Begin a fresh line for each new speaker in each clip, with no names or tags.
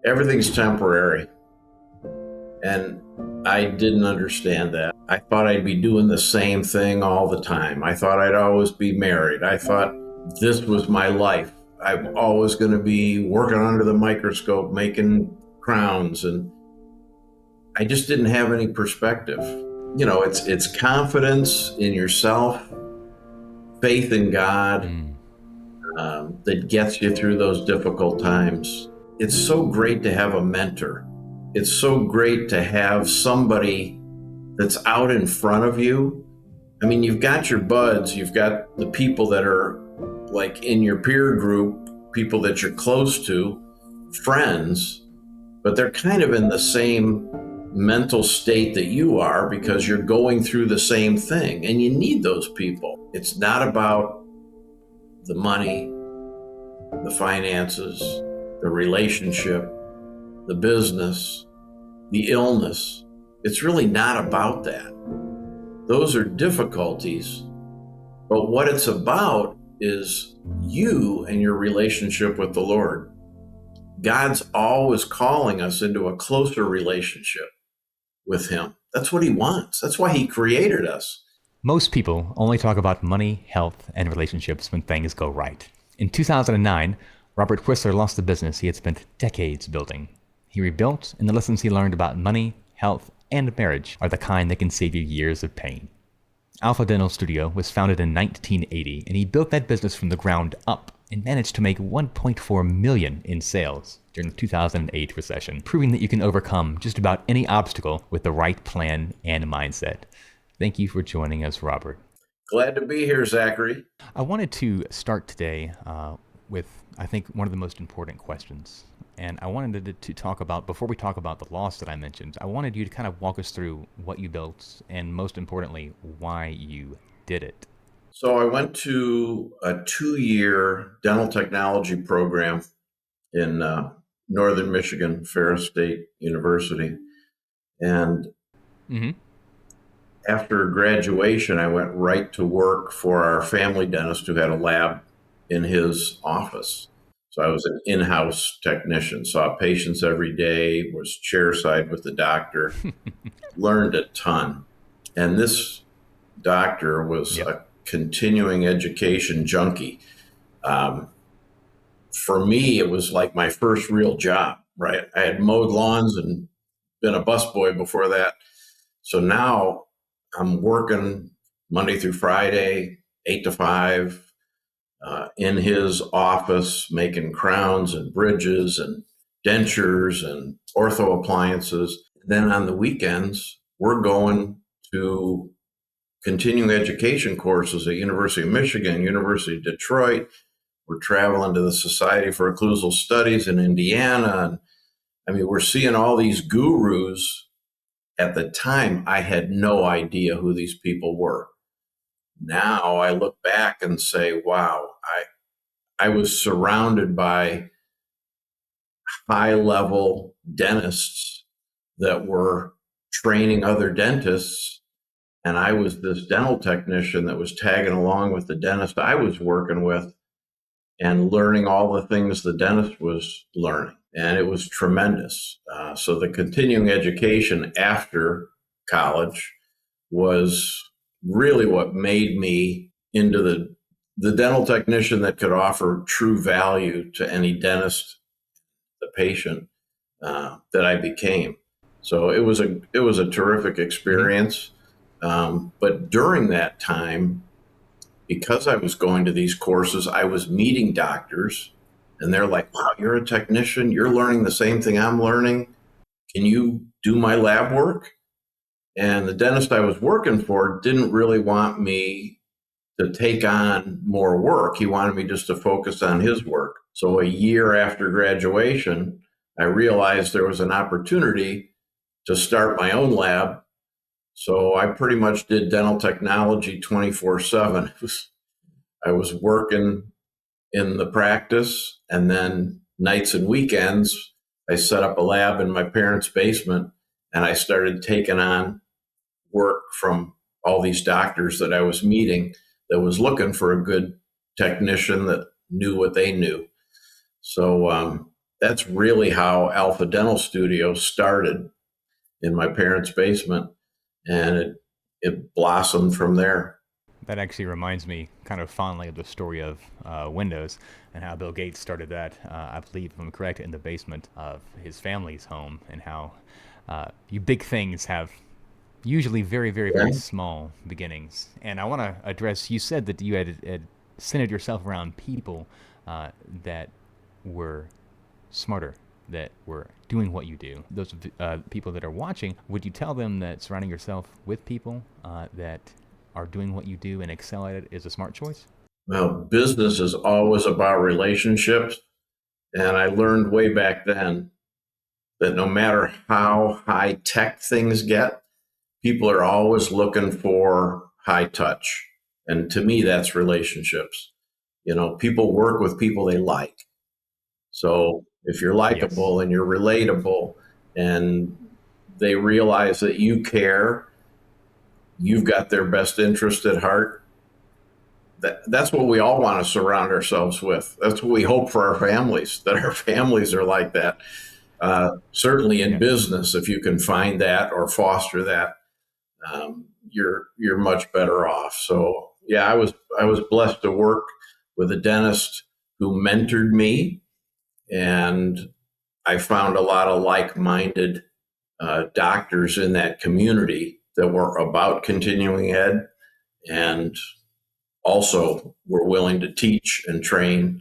Everything's temporary. And I didn't understand that. I thought I'd be doing the same thing all the time. I thought I'd always be married. I thought this was my life. I'm always going to be working under the microscope, making crowns. And I just didn't have any perspective. It's confidence in yourself, faith in God, that gets you through those difficult times. It's so great to have a mentor. It's so great to have somebody that's out in front of you. I mean, you've got your buds, you've got the people that are like in your peer group, people that you're close to, friends, but they're kind of in the same mental state that you are because you're going through the same thing and you need those people. It's not about the money, the finances, the relationship, the business, the illness. It's really not about that. Those are difficulties, but what it's about is you and your relationship with the Lord. God's always calling us into a closer relationship with Him. That's what He wants. That's why He created us.
Most people only talk about money, health, and relationships when things go right. In 2009, Robert Wisler lost the business he had spent decades building. He rebuilt, and the lessons he learned about money, health, and marriage are the kind that can save you years of pain. Alpha Dental Studio was founded in 1980, and he built that business from the ground up and managed to make $1.4 million in sales during the 2008 recession, proving that you can overcome just about any obstacle with the right plan and mindset. Thank you for joining us, Robert.
Glad to be here, Zachary.
I wanted to start today with, I think, one of the most important questions. And I wanted to talk about, before we talk about the loss that I mentioned, I wanted you to kind of walk us through what you built and, most importantly, why you did it.
So I went to a 2-year dental technology program in northern Michigan, Ferris State University. And after graduation, I went right to work for our family dentist who had a lab in his office. So I was an in-house technician, saw patients every day, was chairside with the doctor, learned a ton. And this doctor was a continuing education junkie. For me, it was like my first real job, right? I had mowed lawns and been a busboy before that. So now I'm working Monday through Friday, 8 to 5, in his office, making crowns and bridges and dentures and ortho appliances. Then on the weekends, we're going to continuing education courses at University of Michigan, University of Detroit. We're traveling to the Society for Occlusal Studies in Indiana. And I mean, we're seeing all these gurus. At the time, I had no idea who these people were. Now I look back and say, wow, I was surrounded by high-level dentists that were training other dentists. And I was this dental technician that was tagging along with the dentist I was working with and learning all the things the dentist was learning. And it was tremendous. So the continuing education after college was really what made me into the dental technician that could offer true value to any dentist, the patient, that I became. So it was a terrific experience. But during that time, because I was going to these courses, I was meeting doctors, and they're like, wow, you're a technician. You're learning the same thing I'm learning. Can you do my lab work? And the dentist I was working for didn't really want me to take on more work. He wanted me just to focus on his work. So a year after graduation, I realized there was an opportunity to start my own lab. So I pretty much did dental technology 24/7. I was working in the practice, and then nights and weekends, I set up a lab in my parents' basement, and I started taking on work from all these doctors that I was meeting that was looking for a good technician that knew what they knew. So that's really how Alpha Dental Studio started in my parents' basement, and it blossomed from there.
That actually reminds me kind of fondly of the story of Windows and how Bill Gates started that, I believe, if I'm correct, in the basement of his family's home, and how you big things have usually very, very, very
Yeah.
small beginnings. And I want to address, you said that you had centered yourself around people that were smarter, that were doing what you do. Those people that are watching, would you tell them that surrounding yourself with people that are doing what you do and excel at it is a smart choice?
Well, business is always about relationships. And I learned way back then that no matter how high tech things get, people are always looking for high touch. And to me, that's relationships. People work with people they like. So if you're
Yes.
likable and you're relatable and they realize that you care, you've got their best interest at heart. That's what we all want to surround ourselves with. That's what we hope for our families, that our families are like that. Certainly in
Yes.
business, if you can find that or foster that, you're much better off. So yeah, I was blessed to work with a dentist who mentored me, and I found a lot of like-minded doctors in that community that were about continuing ed and also were willing to teach and train.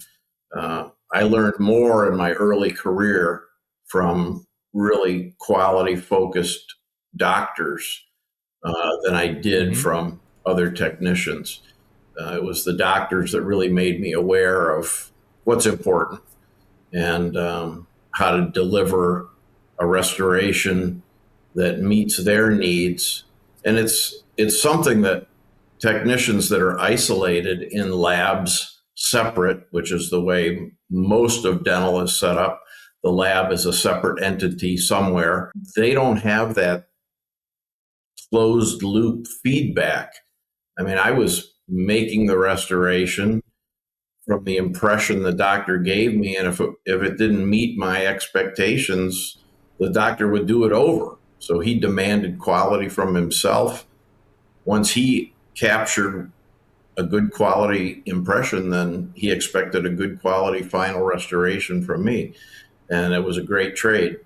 I learned more in my early career from really quality focused doctors than I did
Mm-hmm.
from other technicians. It was the doctors that really made me aware of what's important and how to deliver a restoration that meets their needs. And it's something that technicians that are isolated in labs separate, which is the way most of dental is set up. The lab is a separate entity somewhere. They don't have that closed loop feedback. I mean, I was making the restoration from the impression the doctor gave me, and if it didn't meet my expectations, the doctor would do it over. So he demanded quality from himself. Once he captured a good quality impression, then he expected a good quality final restoration from me, and it was a great trade.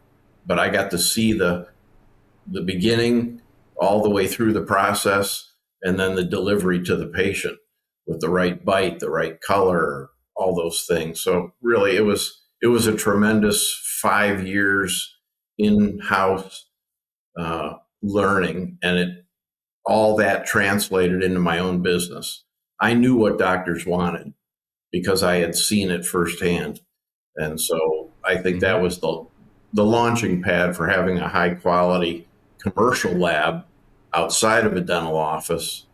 But I got to see the beginning all the way through the process, and then the delivery to the patient with the right bite, the right color, all those things. So really, it was a tremendous 5 years in house learning, and it all that translated into my own business. I knew what doctors wanted because I had seen it firsthand. And so I think
Mm-hmm.
that was the launching pad for having a high quality commercial lab outside of a dental office.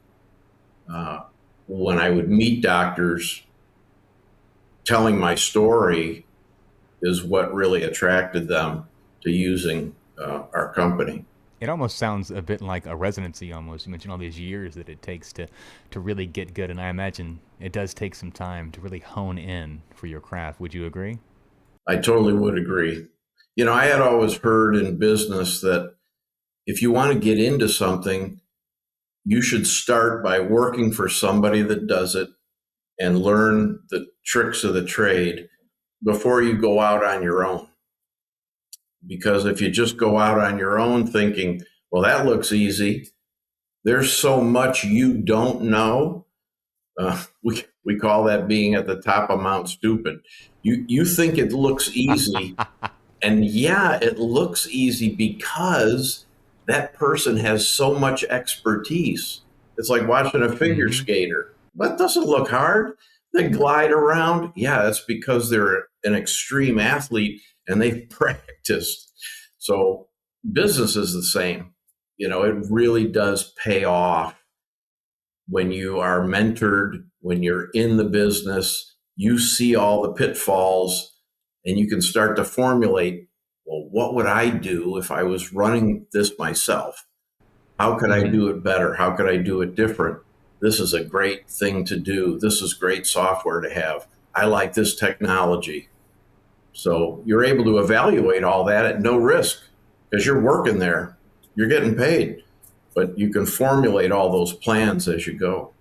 Uh, when I would meet doctors, telling my story is what really attracted them to using our company.
It almost sounds a bit like a residency almost. You mentioned all these years that it takes to really get good, and I imagine it does take some time to really hone in for your craft. Would you agree?
I totally would agree. I had always heard in business that if you want to get into something, you should start by working for somebody that does it and learn the tricks of the trade before you go out on your own. Because if you just go out on your own thinking, well, that looks easy, there's so much you don't know. We call that being at the top of Mount Stupid. You think it looks easy, and yeah, it looks easy because that person has so much expertise. It's like watching a figure
Mm-hmm.
skater. That doesn't look hard. They glide around. Yeah, that's because they're an extreme athlete and they've practiced. So business is the same. It really does pay off when you are mentored, when you're in the business, you see all the pitfalls and you can start to formulate, well, what would I do if I was running this myself? How could I
Mm-hmm.
do it better? How could I do it different? This is a great thing to do. This is great software to have. I like this technology. So you're able to evaluate all that at no risk because you're working there, you're getting paid, but you can formulate all those plans as you go.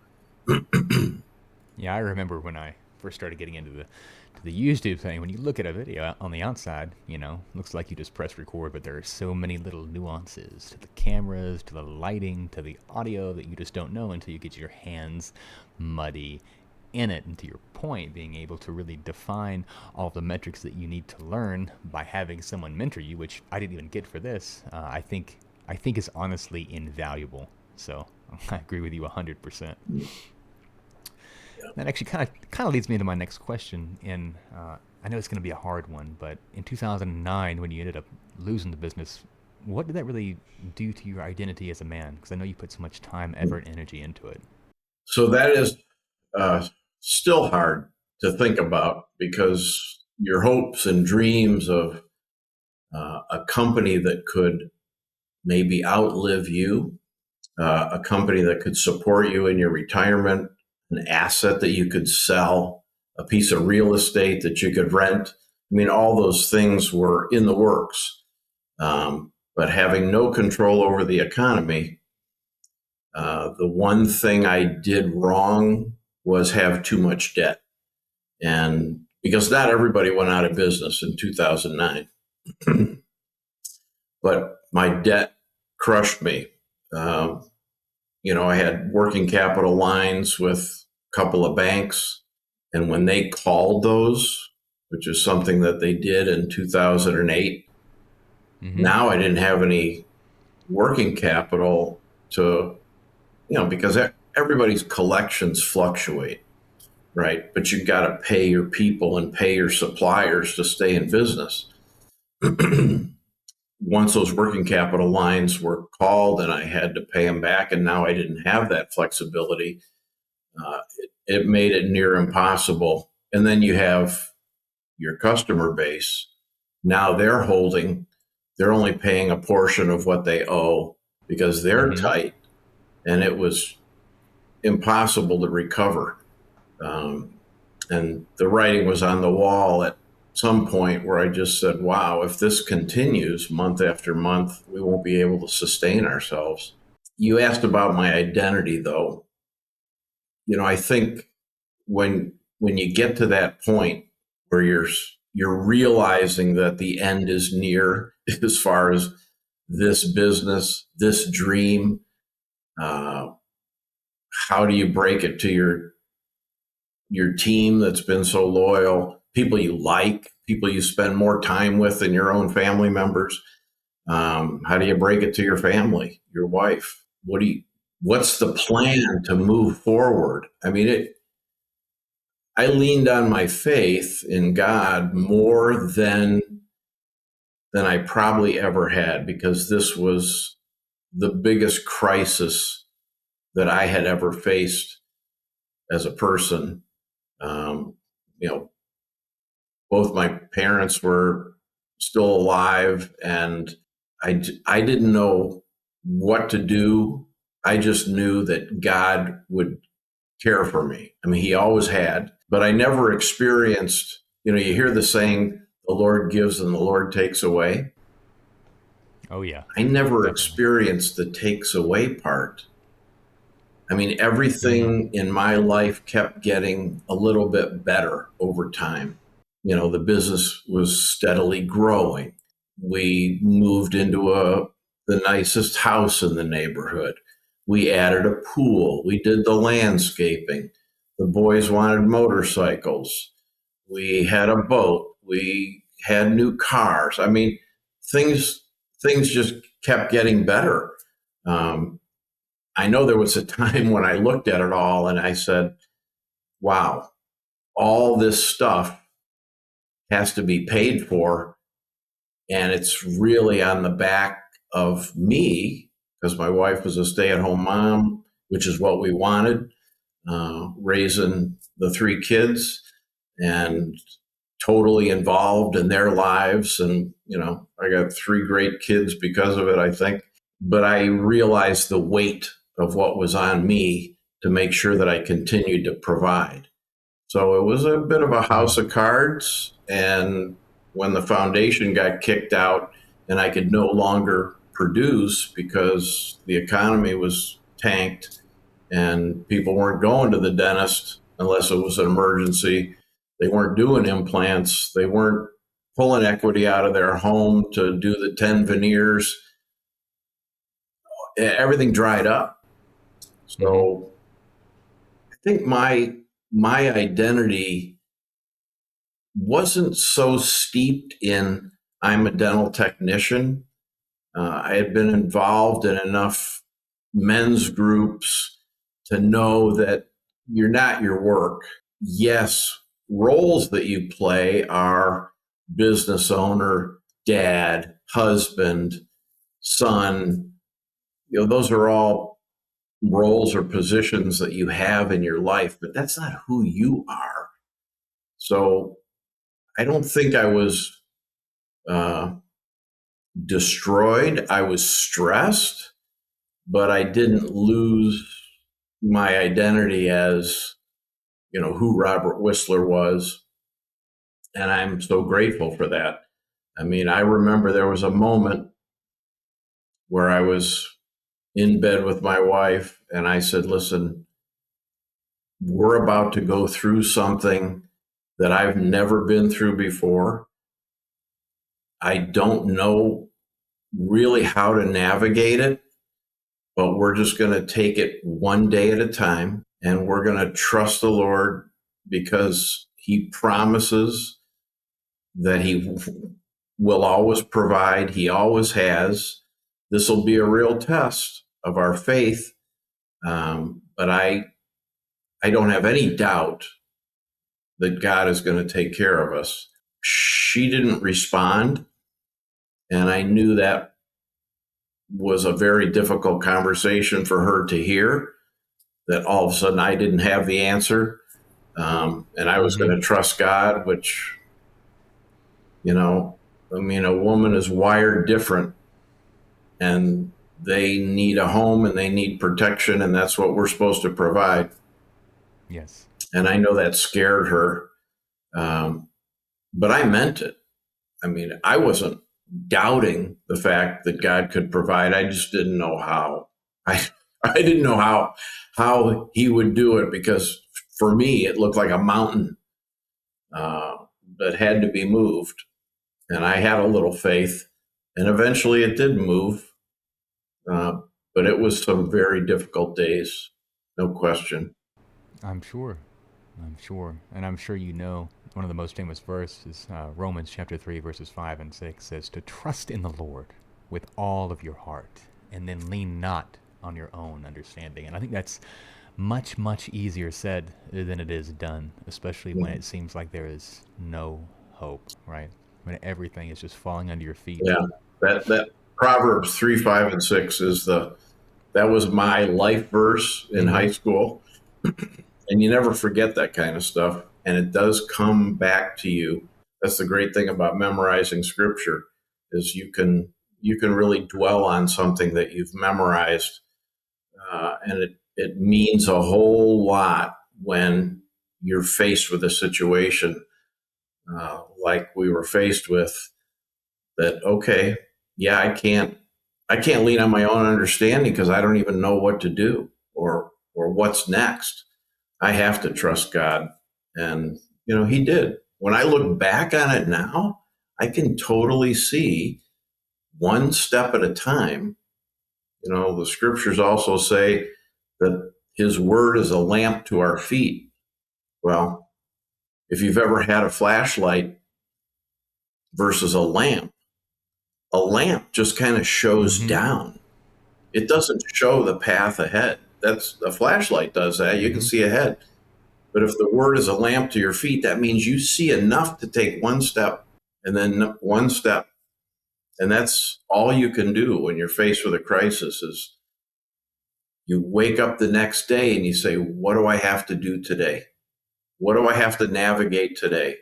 Yeah, I remember when I first started getting into the YouTube thing. When you look at a video on the outside, looks like you just press record, but there are so many little nuances to the cameras, to the lighting, to the audio that you just don't know until you get your hands muddy in it. And to your point, being able to really define all the metrics that you need to learn by having someone mentor you, which I didn't even get for this, I think is honestly invaluable. So I agree with you 100%. That actually kind of leads me into my next question. And I know it's going to be a hard one, but in 2009, when you ended up losing the business, what did that really do to your identity as a man? Because I know you put so much time, effort, and energy into it.
So that is still hard to think about because your hopes and dreams of a company that could maybe outlive you, a company that could support you in your retirement, an asset that you could sell, a piece of real estate that you could rent. I mean, all those things were in the works. But having no control over the economy, the one thing I did wrong was have too much debt. And because not everybody went out of business in 2009, but my debt crushed me. I had working capital lines with a couple of banks. And when they called those, which is something that they did in 2008, now I didn't have any working capital to, because everybody's collections fluctuate, right? But you've got to pay your people and pay your suppliers to stay in business. Once those working capital lines were called and I had to pay them back, and now I didn't have that flexibility, it made it near impossible. And then you have your customer base. Now they're only paying a portion of what they owe because they're tight, and it was impossible to recover. And the writing was on the wall at some point where I just said, wow, if this continues month after month, we won't be able to sustain ourselves. You asked about my identity, though. I think when you get to that point where you're realizing that the end is near as far as this business, this dream, how do you break it to your team that's been so loyal, people you like, people you spend more time with than your own family members? How do you break it to your family, your wife? What's the plan to move forward? I mean, I leaned on my faith in God more than I probably ever had, because this was the biggest crisis that I had ever faced as a person. Both my parents were still alive, and I didn't know what to do. I just knew that God would care for me. I mean, he always had, but I never experienced, you hear the saying, the Lord gives and the Lord takes away.
Oh, yeah.
I never
Definitely.
experienced the takes away part. I mean, everything in my life kept getting a little bit better over time. The business was steadily growing. We moved into the nicest house in the neighborhood. We added a pool. We did the landscaping. The boys wanted motorcycles. We had a boat. We had new cars. I mean, things just kept getting better. I know there was a time when I looked at it all and I said, wow, all this stuff has to be paid for. And it's really on the back of me, because my wife was a stay-at-home mom, which is what we wanted, raising the three kids and totally involved in their lives. And, I got three great kids because of it, I think. But I realized the weight of what was on me to make sure that I continued to provide. So it was a bit of a house of cards, and when the foundation got kicked out and I could no longer produce because the economy was tanked and people weren't going to the dentist unless it was an emergency. They weren't doing implants. They weren't pulling equity out of their home to do the 10 veneers. Everything dried up.
Mm-hmm.
So I think my identity wasn't so steeped in I'm a dental technician. I had been involved in enough men's groups to know that you're not your work. Yes, roles that you play are business owner, dad, husband, son. Those are all roles or positions that you have in your life, but that's not who you are. So I don't think I was uh, destroyed. I was stressed, but I didn't lose my identity as, who Robert Wisler was. And I'm so grateful for that. I mean, I remember there was a moment where I was in bed with my wife and I said, listen, we're about to go through something that I've never been through before. I don't know really how to navigate it, but we're just going to take it one day at a time and we're going to trust the Lord because he promises that he will always provide. He always has. This will be a real test of our faith. But I don't have any doubt that God is going to take care of us. She didn't respond. And I knew that was a very difficult conversation for her to hear, that all of a sudden I didn't have the answer. And I was
Mm-hmm.
going to trust God, which, a woman is wired different and they need a home and they need protection. And that's what we're supposed to provide.
Yes.
And I know that scared her. Um, but I meant it. I mean, I wasn't doubting the fact that God could provide. I just didn't know how. I I didn't know how he would do it because for me it looked like a mountain uh, that had to be moved, and I had a little faith, and eventually it did move. Uh, but it was some very difficult days, no question.
I'm sure. I'm sure. And I'm sure you know one of the most famous verses, Romans chapter 3, verses 5 and 6 says, to trust in the Lord with all of your heart and then lean not on your own understanding. And I think that's much, much easier said than it is done, especially when it seems like there is no hope, right? When everything is just falling under your feet.
Yeah, that Proverbs 3, 5, and 6 that was my life verse in
Mm-hmm.
high school. And you never forget that kind of stuff. And it does come back to you. That's the great thing about memorizing scripture is you can really dwell on something that you've memorized. And it means a whole lot when you're faced with a situation like we were faced with that. Okay, yeah, I can't lean on my own understanding because I don't even know what to do or what's next. I have to trust God. And, he did. When I look back on it now, I can totally see one step at a time. The scriptures also say that his word is a lamp to our feet. Well, if you've ever had a flashlight versus a lamp just kind of shows
Mm-hmm.
down. It doesn't show the path ahead. That's a flashlight does that. You can
Mm-hmm.
see ahead. But if the word is a lamp to your feet, that means you see enough to take one step and then one step. And that's all you can do when you're faced with a crisis is you wake up the next day and you say, what do I have to do today? What do I have to navigate today?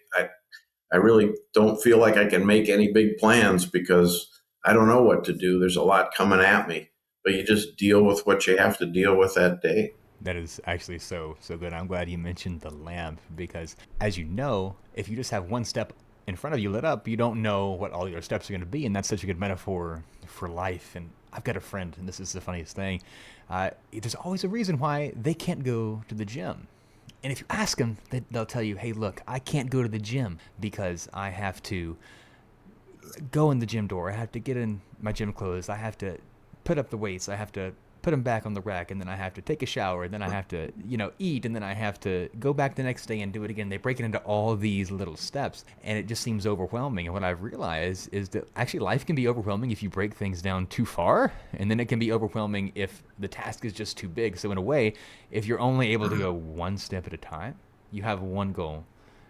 I really don't feel like I can make any big plans because I don't know what to do. There's a lot coming at me, but you just deal with what you have to deal with that day.
That is actually so good. I'm glad you mentioned the lamp because, as you know, if you just have one step in front of you lit up, you don't know what all your steps are going to be. And that's such a good metaphor for life. And I've got a friend, and this is the funniest thing. There's always a reason why they can't go to the gym. And if you ask them, they'll tell you, hey, look, I can't go to the gym because I have to go in the gym door. I have to get in my gym clothes. I have to put up the weights. I have to put them back on the rack, and then I have to take a shower, and then I have to, eat, and then I have to go back the next day and do it again. They break it into all these little steps, and it just seems overwhelming. And what I've realized is that actually life can be overwhelming if you break things down too far, and then it can be overwhelming if the task is just too big. So in a way, if you're only able to go one step at a time, you have one goal.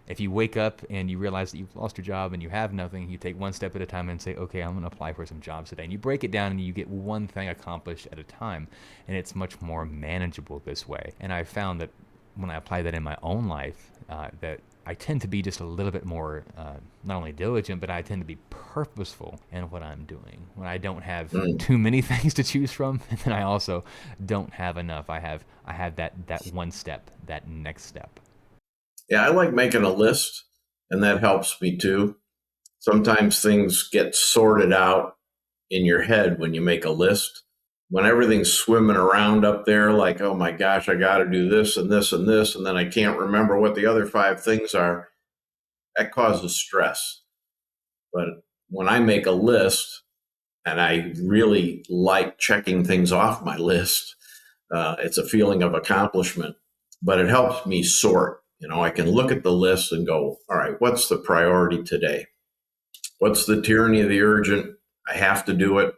If you wake up and you realize that you've lost your job and you have nothing, you take one step at a time and say, okay, I'm going to apply for some jobs today. And you break it down and you get one thing accomplished at a time. And it's much more manageable this way. And I've found that when I apply that in my own life, that I tend to be just a little bit more, not only diligent, but I tend to be purposeful in what I'm doing. When I don't have too many things to choose from, and then I also don't have enough. I have that one step, that next step.
Yeah, I like making a list, and that helps me too. Sometimes things get sorted out in your head when you make a list. When everything's swimming around up there, like, oh my gosh, I got to do this and this and this, and then I can't remember what the other 5 things are, that causes stress. But when I make a list, and I really like checking things off my list, it's a feeling of accomplishment, but it helps me sort. I can look at the list and go, all right, what's the priority today? What's the tyranny of the urgent? I have to do it.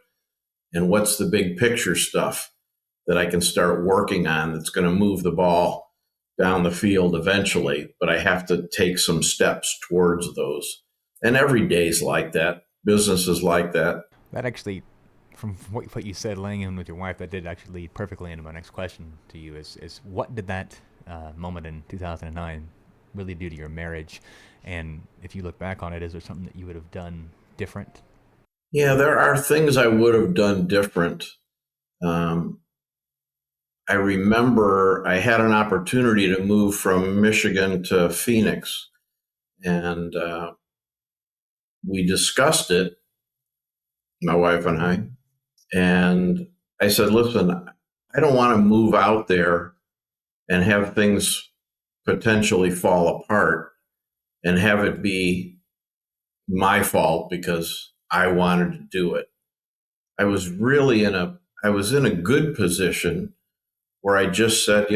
And what's the big picture stuff that I can start working on that's going to move the ball down the field eventually, but I have to take some steps towards those. And every day's like that. Business is like that.
That actually, from what you said, laying in with your wife, that did actually lead perfectly into my next question to you: is what did that moment in 2009 really do to your marriage? And if you look back on it, is there something that you would have done different?
Yeah, there are things I would have done different. Um, I remember I had an opportunity to move from Michigan to Phoenix, and we discussed it, my wife and I. And I said, listen, I don't want to move out there and have things potentially fall apart and have it be my fault because I wanted to do it. I was in a good position where I just said,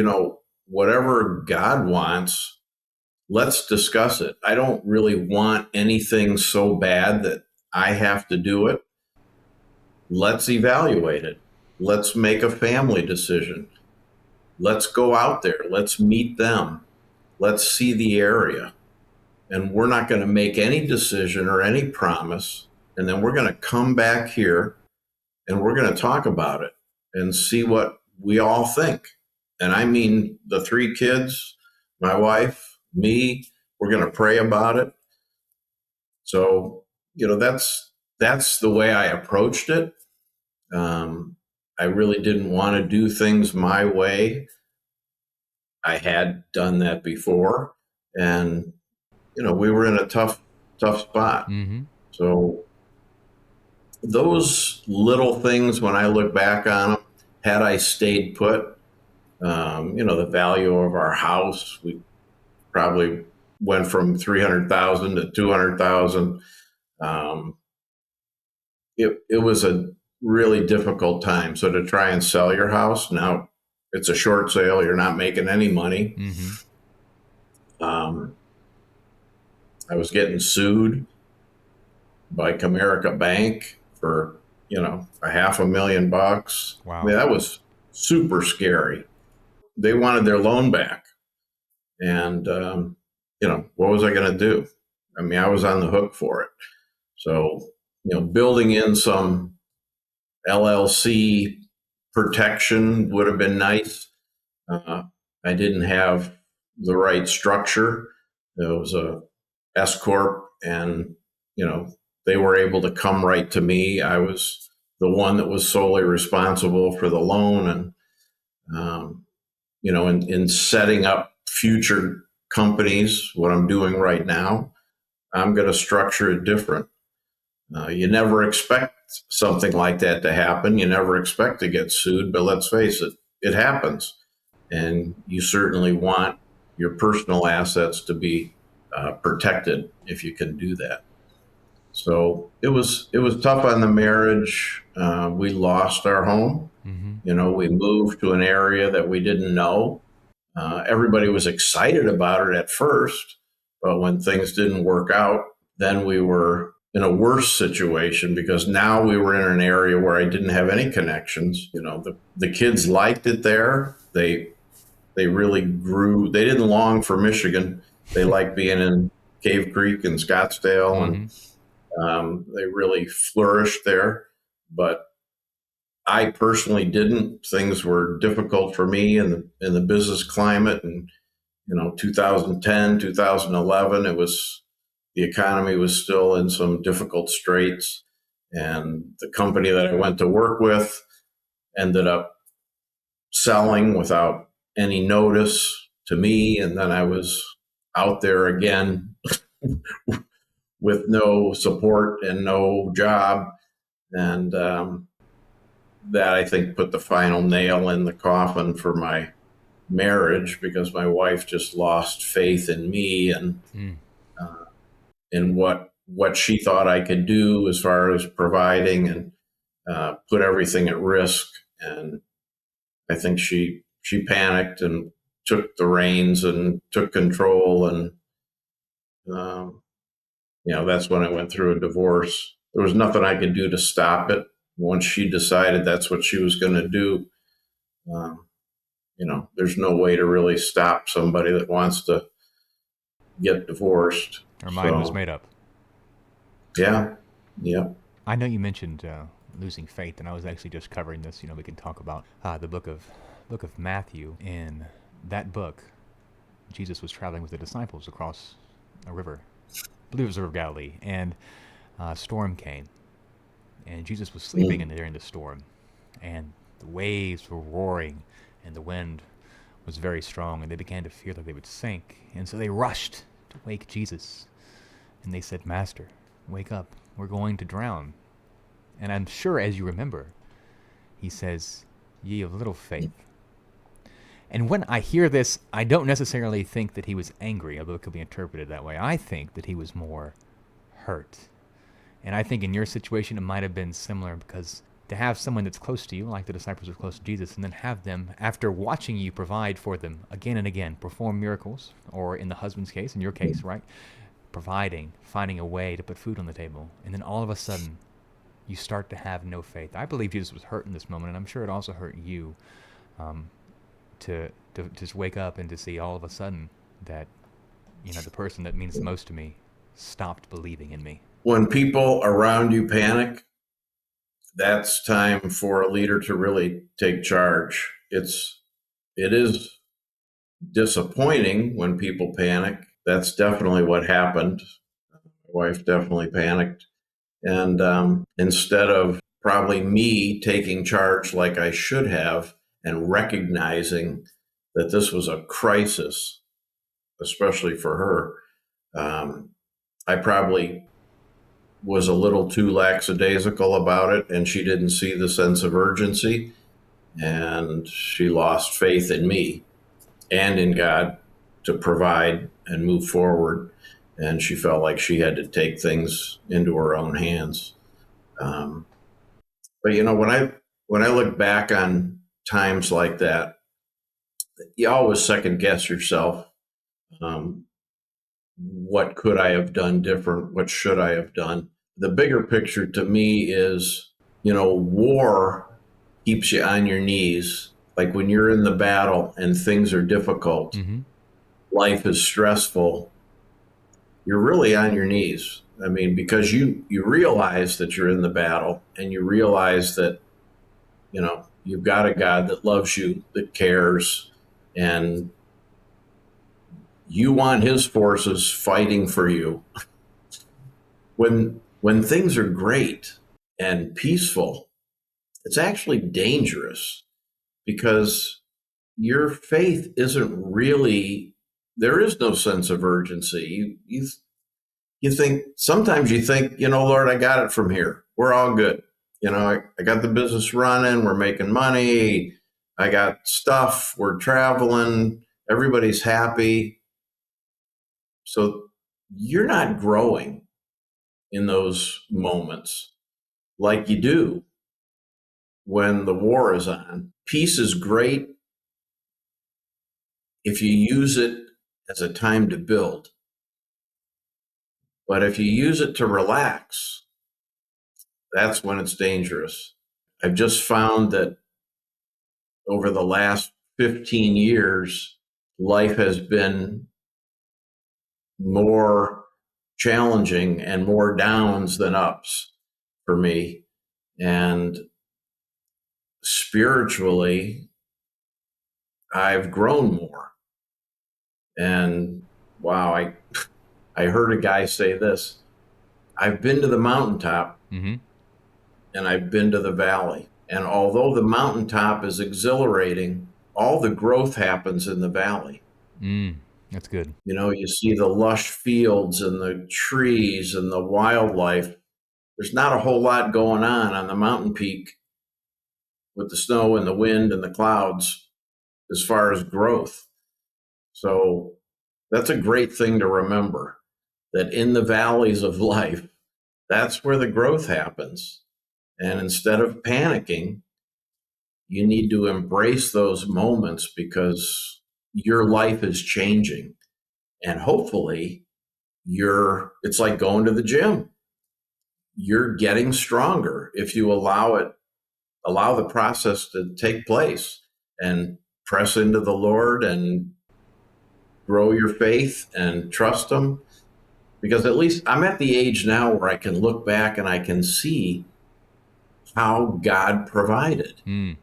whatever God wants, let's discuss it. I don't really want anything so bad that I have to do it. Let's evaluate it. Let's make a family decision. Let's go out there. Let's meet them. Let's see the area. And we're not going to make any decision or any promise. And then we're going to come back here and we're going to talk about it and see what we all think. And I mean, the 3 kids, my wife, me, we're going to pray about it. So, that's the way I approached it. I really didn't want to do things my way. I had done that before, and we were in a tough spot.
Mm-hmm.
So those little things, when I look back on them, had I stayed put, the value of our house, we probably went from 300,000 to 200,000. It was a really difficult time. So to try and sell your house, now it's a short sale. You're not making any money.
Mm-hmm.
I was getting sued by Comerica Bank for, $500,000.
Wow.
I mean, that was super scary. They wanted their loan back. And, what was I going to do? I mean, I was on the hook for it. So, building in some LLC protection would have been nice. I didn't have the right structure. It was a S corp, and they were able to come right to me. I was the one that was solely responsible for the loan, and in setting up future companies, what I'm doing right now, I'm going to structure it different. You never expect something like that to happen. You never expect to get sued, but let's face it, it happens. And you certainly want your personal assets to be protected if you can do that. So it was tough on the marriage. We lost our home.
Mm-hmm.
We moved to an area that we didn't know. Everybody was excited about it at first, but when things didn't work out, then we were in a worse situation because now we were in an area where I didn't have any connections. The kids liked it there. They really grew. They didn't long for Michigan. They liked being in Cave Creek and Scottsdale,
Mm-hmm.
and they really flourished there. But I personally didn't. Things were difficult for me in the business climate, and 2010, 2011, the economy was still in some difficult straits, and the company that I went to work with ended up selling without any notice to me, and then I was out there again with no support and no job, and that I think put the final nail in the coffin for my marriage because my wife just lost faith in me and
Mm.
in what she thought I could do as far as providing, and put everything at risk. And I think she panicked and took the reins and took control, and um, that's when I went through a divorce. There was nothing I could do to stop it. Once she decided that's what she was going to do, um, there's no way to really stop somebody that wants to get divorced.
Her mind was
So,
made up.
yeah, yeah.
I know you mentioned losing faith, and I was actually just covering this. We can talk about the book of Matthew. In that book, Jesus was traveling with the disciples across a river. I believe it was the River of Galilee, and a storm came, and Jesus was sleeping during the storm, and the waves were roaring, and the wind was very strong, and they began to fear that they would sink, and so they rushed to wake Jesus, and they said, "Master, wake up, we're going to drown." And I'm sure, as you remember, he says, "Ye of little faith." And when I hear this, I don't necessarily think that he was angry, although it could be interpreted that way. I think that he was more hurt. And I think in your situation, it might have been similar, because to have someone that's close to you, like the disciples were close to Jesus, and then have them, after watching you provide for them again and again, perform miracles, or in the husband's case, in your case, right, providing, finding a way to put food on the table, and then all of a sudden, you start to have no faith. I believe Jesus was hurt in this moment, and I'm sure it also hurt you, to just wake up and to see all of a sudden that the person that means the most to me stopped believing in me.
When people around you panic, that's time for a leader to really take charge. It is disappointing when people panic. That's definitely what happened. My wife definitely panicked. And instead of probably me taking charge like I should have and recognizing that this was a crisis, especially for her, I probably was a little too lackadaisical about it, and she didn't see the sense of urgency, and she lost faith in me and in God to provide and move forward. And she felt like she had to take things into her own hands. But when I look back on times like that, you always second guess yourself. Um, what could I have done different? What should I have done? The bigger picture to me is, war keeps you on your knees. Like when you're in the battle and things are difficult,
Mm-hmm.
life is stressful, you're really on your knees. I mean, because you realize that you're in the battle, and you realize that, you've got a God that loves you, that cares, and you want his forces fighting for you. When things are great and peaceful, it's actually dangerous because your faith isn't really, there is no sense of urgency. sometimes you think, Lord, I got it from here. We're all good. I got the business running. We're making money. I got stuff. We're traveling. Everybody's happy. So you're not growing in those moments like you do when the war is on. Peace is great if you use it as a time to build. But if you use it to relax, that's when it's dangerous. I've just found that over the last 15 years, life has been more challenging and more downs than ups for me. And spiritually, I've grown more. And wow, I heard a guy say this: I've been to the mountaintop
Mm-hmm.
and I've been to the valley. And although the mountaintop is exhilarating, all the growth happens in the valley.
That's good.
You see the lush fields and the trees and the wildlife. There's not a whole lot going on the mountain peak with the snow and the wind and the clouds as far as growth. So that's a great thing to remember, that in the valleys of life, that's where the growth happens. And instead of panicking, you need to embrace those moments because your life is changing. And hopefully it's like going to the gym. You're getting stronger if you allow the process to take place and press into the Lord and grow your faith and trust Him. Because at least I'm at the age now where I can look back and I can see how God provided in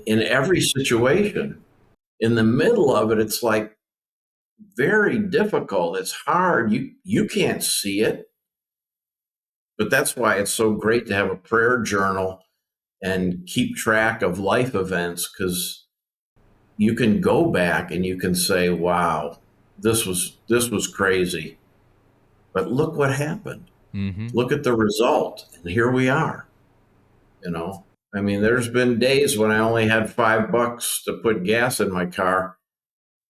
every situation. In the middle of it, it's like very difficult. It's hard. You can't see it. But that's why it's so great to have a prayer journal and keep track of life events, because you can go back and you can say, wow, this was crazy. But look what happened.
Mm-hmm.
Look at the result. And here we are. I mean, there's been days when I only had $5 to put gas in my car,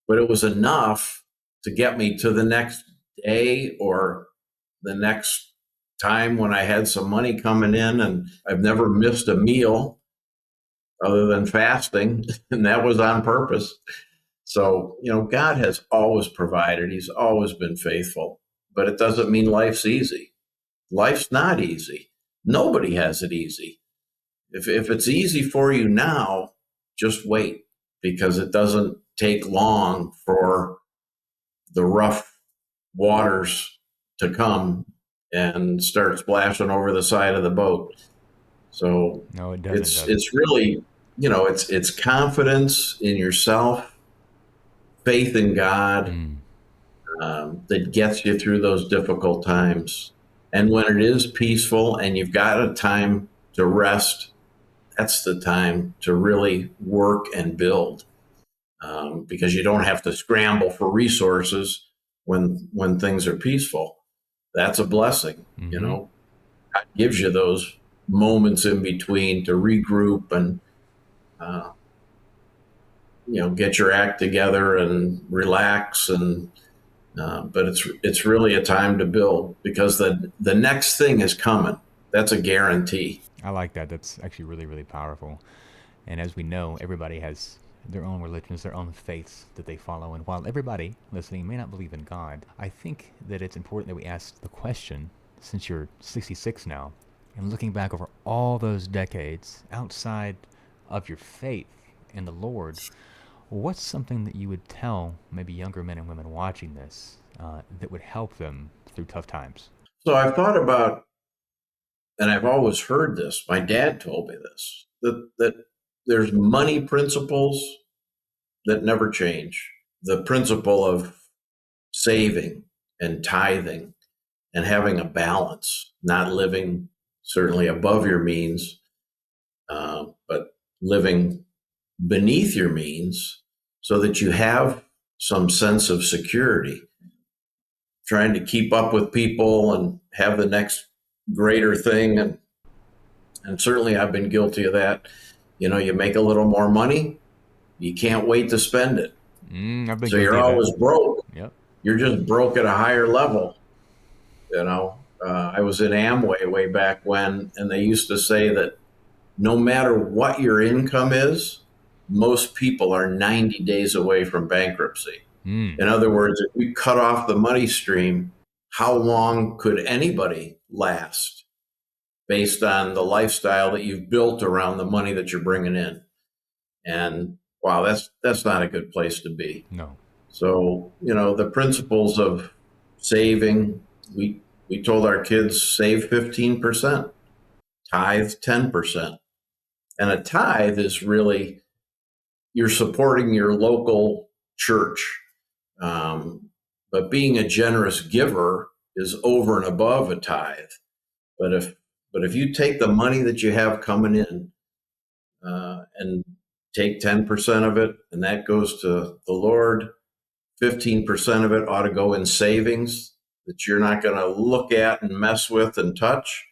but it was enough to get me to the next day or the next time when I had some money coming in. And I've never missed a meal other than fasting, and that was on purpose. So, God has always provided. He's always been faithful, but it doesn't mean life's easy. Life's not easy. Nobody has it easy. If it's easy for you now, just wait, because it doesn't take long for the rough waters to come and start splashing over the side of the boat. So
No, it doesn't.
it's really, it's confidence in yourself, faith in God, that gets you through those difficult times. And when it is peaceful and you've got a time to rest, that's the time to really work and build, because you don't have to scramble for resources when things are peaceful. That's a blessing. God gives you those moments in between to regroup and get your act together and relax. And but it's really a time to build, because the next thing is coming. That's a guarantee.
I like that. That's actually really, really powerful. And as we know, everybody has their own religions, their own faiths that they follow. And while everybody listening may not believe in God, I think that it's important that we ask the question, since you're 66 now, and looking back over all those decades outside of your faith in the Lord, what's something that you would tell maybe younger men and women watching this that would help them through tough times?
So I've thought about, and I've always heard this, my dad told me this, that there's money principles that never change. The principle of saving and tithing and having a balance, not living certainly above your means, but living beneath your means so that you have some sense of security. trying to keep up with people and have the next greater thing. And certainly I've been guilty of that. You make a little more money, you can't wait to spend it.
I've been
So
guilty
you're
of that.
always broke.
Yep.
You're just broke at a higher level. I was in Amway way back when, and they used to say that no matter what your income is, most people are 90 days away from bankruptcy. In other words, if we cut off the money stream, how long could anybody last based on the lifestyle that you've built around the money that you're bringing in? And wow, that's not a good place to be.
No.
So, the principles of saving, we told our kids save 15%, tithe 10%. And a tithe is really, you're supporting your local church. But being a generous giver is over and above a tithe. But if you take the money that you have coming in and take 10% of it, and that goes to the Lord, 15% of it ought to go in savings that you're not going to look at and mess with and touch.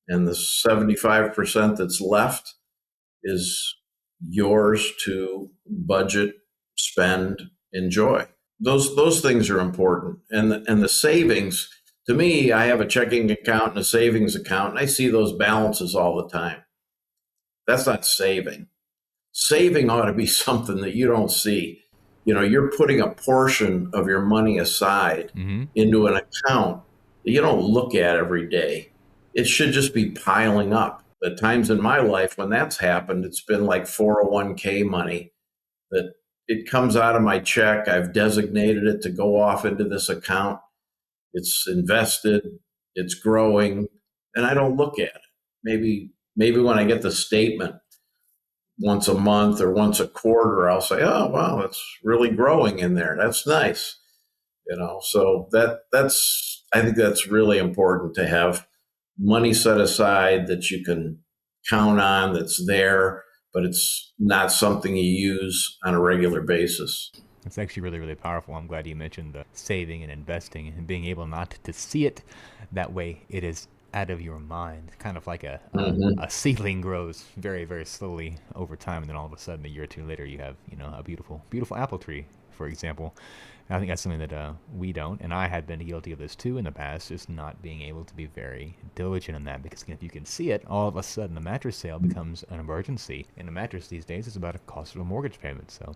And the 75% that's left is yours to budget, spend, enjoy. Those things are important. And the savings, to me, I have a checking account and a savings account, and I see those balances all the time. That's not saving. Saving ought to be something that you don't see. You're putting a portion of your money aside into an account that you don't look at every day. It should just be piling up. The times in my life when that's happened, it's been like 401k money that it comes out of my check. I've designated it to go off into this account. It's invested, it's growing, and I don't look at it. Maybe when I get the statement once a month or once a quarter, I'll say, oh, wow, it's really growing in there. That's nice. So I think that's really important to have money set aside that you can count on, that's there, but it's not something you use on a regular basis.
It's actually really, really powerful. I'm glad you mentioned the saving and investing and being able not to see it that way. It is out of your mind, kind of like a seedling grows very, very slowly over time, and then all of a sudden, a year or two later, you have a beautiful, beautiful apple tree, for example. And I think that's something that we don't, and I had been guilty of this too in the past, just not being able to be very diligent in that, because if you can see it, all of a sudden, a mattress sale becomes an emergency, and a mattress these days is about a cost of a mortgage payment. So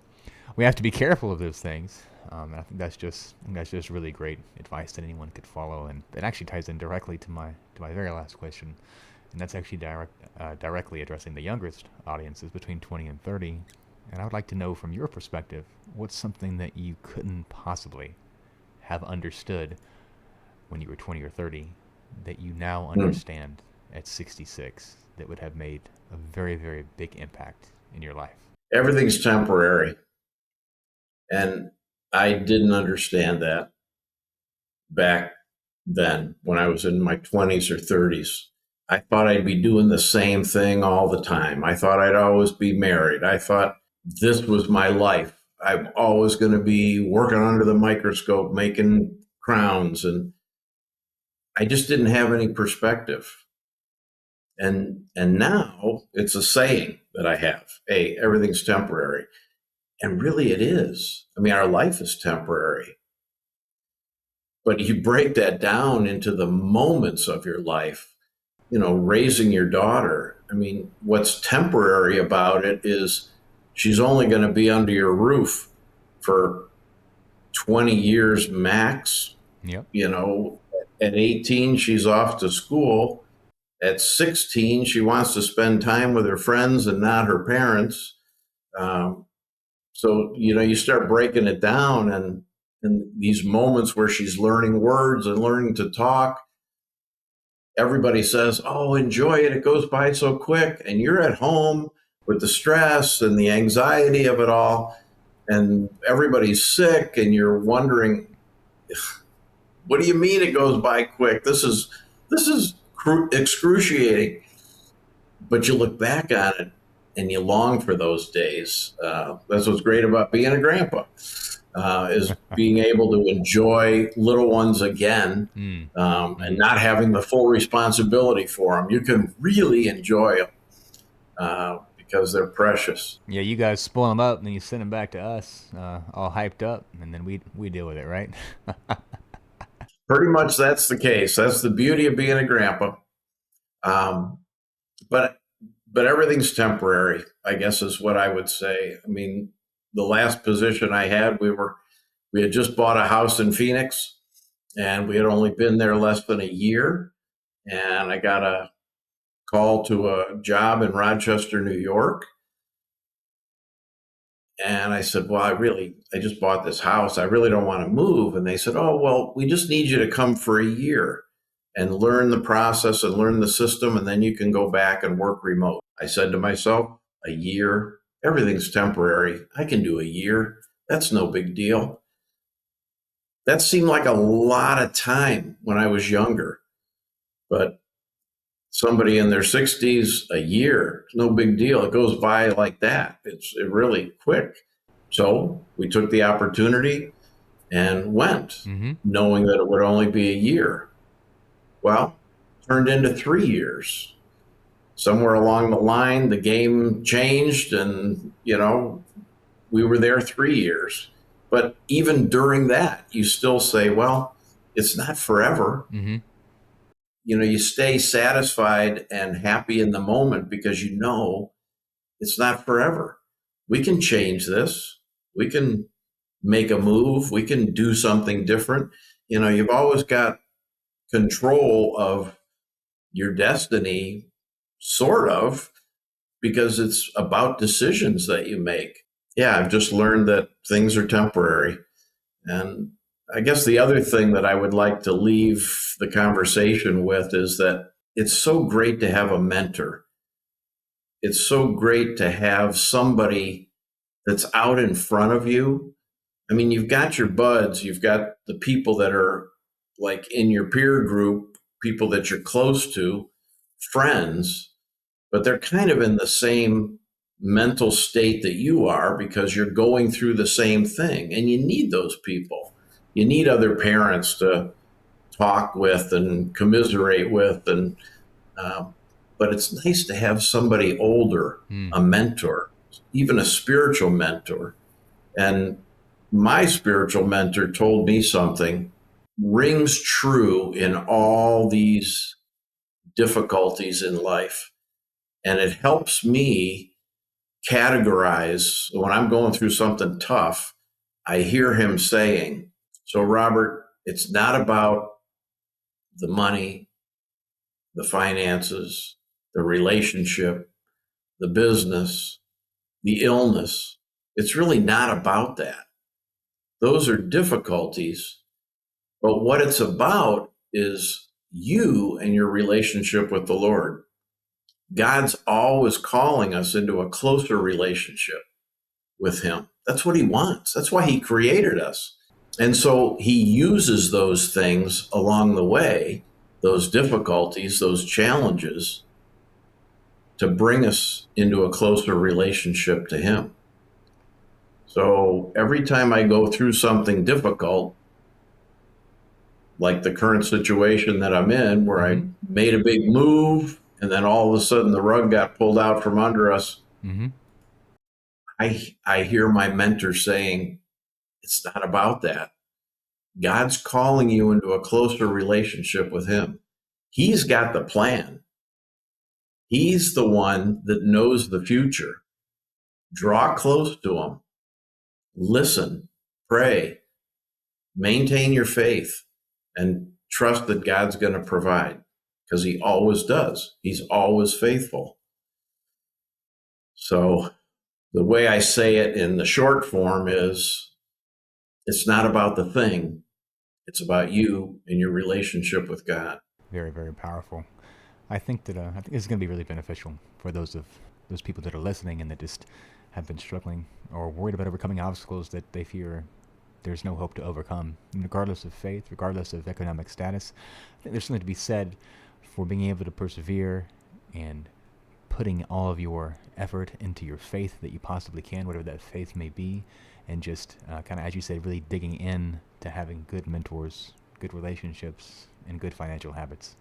we have to be careful of those things. And I think that's just really great advice that anyone could follow, and it actually ties in directly to my very last question, and that's actually directly addressing the youngest audiences between 20 and 30. And I would like to know from your perspective, what's something that you couldn't possibly have understood when you were 20 or 30 that you now understand at 66 that would have made a very, very big impact in your life?
Everything's temporary. And I didn't understand that back then when I was in my 20s or 30s. I thought I'd be doing the same thing all the time. I thought I'd always be married. I thought this was my life. I'm always going to be working under the microscope, making crowns. And I just didn't have any perspective. And now it's a saying that I have, hey, everything's temporary. And really it is. I mean, our life is temporary. But you break that down into the moments of your life, raising your daughter. I mean, what's temporary about it is she's only going to be under your roof for 20 years max.
Yep.
At 18, she's off to school. At 16, she wants to spend time with her friends and not her parents. So, you start breaking it down, and these moments where she's learning words and learning to talk, everybody says, oh, enjoy it. It goes by so quick. And you're at home with the stress and the anxiety of it all. And everybody's sick, and you're wondering, what do you mean it goes by quick? This is excruciating. But you look back on it and you long for those days. That's what's great about being a grandpa. is being able to enjoy little ones again, and not having the full responsibility for them. You can really enjoy them because they're precious.
Yeah, you guys spoil them up, and then you send them back to us, all hyped up, and then we deal with it, right?
Pretty much that's the case. That's the beauty of being a grandpa. Um, but but everything's temporary, I guess is what I would say. I mean, the last position I had, we had just bought a house in Phoenix, and we had only been there less than a year, and I got a call to a job in Rochester, New York. And I said, well, I just bought this house. I really don't want to move. And they said, oh, well, we just need you to come for a year and learn the process and learn the system. And then you can go back and work remote. I said to myself, a year, everything's temporary. I can do a year. That's no big deal. That seemed like a lot of time when I was younger. But somebody in their 60s, a year, it's no big deal. It goes by like that. It's really quick. So we took the opportunity and went, knowing that it would only be a year. Well, turned into 3 years. Somewhere along the line, the game changed, and we were there 3 years. But even during that, you still say, well, it's not forever. You stay satisfied and happy in the moment because it's not forever. We can change this. We can make a move. We can do something different. You've always got control of your destiny, sort of, because it's about decisions that you make. Yeah, I've just learned that things are temporary. And I guess the other thing that I would like to leave the conversation with is that it's so great to have a mentor. It's so great to have somebody that's out in front of you. I mean, you've got your buds, you've got the people that are like in your peer group, people that you're close to, friends, but they're kind of in the same mental state that you are because you're going through the same thing, and you need those people. You need other parents to talk with and commiserate with, but it's nice to have somebody older, a mentor, even a spiritual mentor. And my spiritual mentor told me something rings true in all these difficulties in life, and it helps me categorize when I'm going through something tough. I hear him saying, so Robert, it's not about the money, the finances, the relationship, the business, the illness. It's really not about that. Those are difficulties. But what it's about is you and your relationship with the Lord. God's always calling us into a closer relationship with Him. That's what He wants. That's why He created us. And so He uses those things along the way, those difficulties, those challenges, to bring us into a closer relationship to Him. So every time I go through something difficult, like the current situation that I'm in, where I made a big move and then all of a sudden the rug got pulled out from under us, I hear my mentor saying, it's not about that. God's calling you into a closer relationship with Him. He's got the plan. He's the one that knows the future. Draw close to Him. Listen, pray, maintain your faith, and trust that God's going to provide, because He always does. He's always faithful. So the way I say it in the short form is, it's not about the thing. It's about you and your relationship with God.
Very, very powerful. I think it's going to be really beneficial for those people that are listening and that just have been struggling or worried about overcoming obstacles that they fear there's no hope to overcome. And regardless of faith, regardless of economic status, I think there's something to be said for being able to persevere and putting all of your effort into your faith that you possibly can, whatever that faith may be, and just kind of, as you said, really digging in to having good mentors, good relationships, and good financial habits.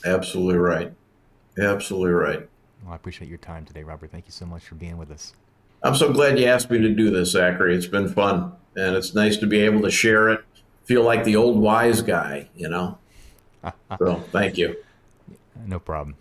Absolutely right. Absolutely right.
Well, I appreciate your time today, Robert. Thank you so much for being with us.
I'm so glad you asked me to do this, Zachary. It's been fun, and it's nice to be able to share it. Feel like the old wise guy, you know? So thank you.
No problem.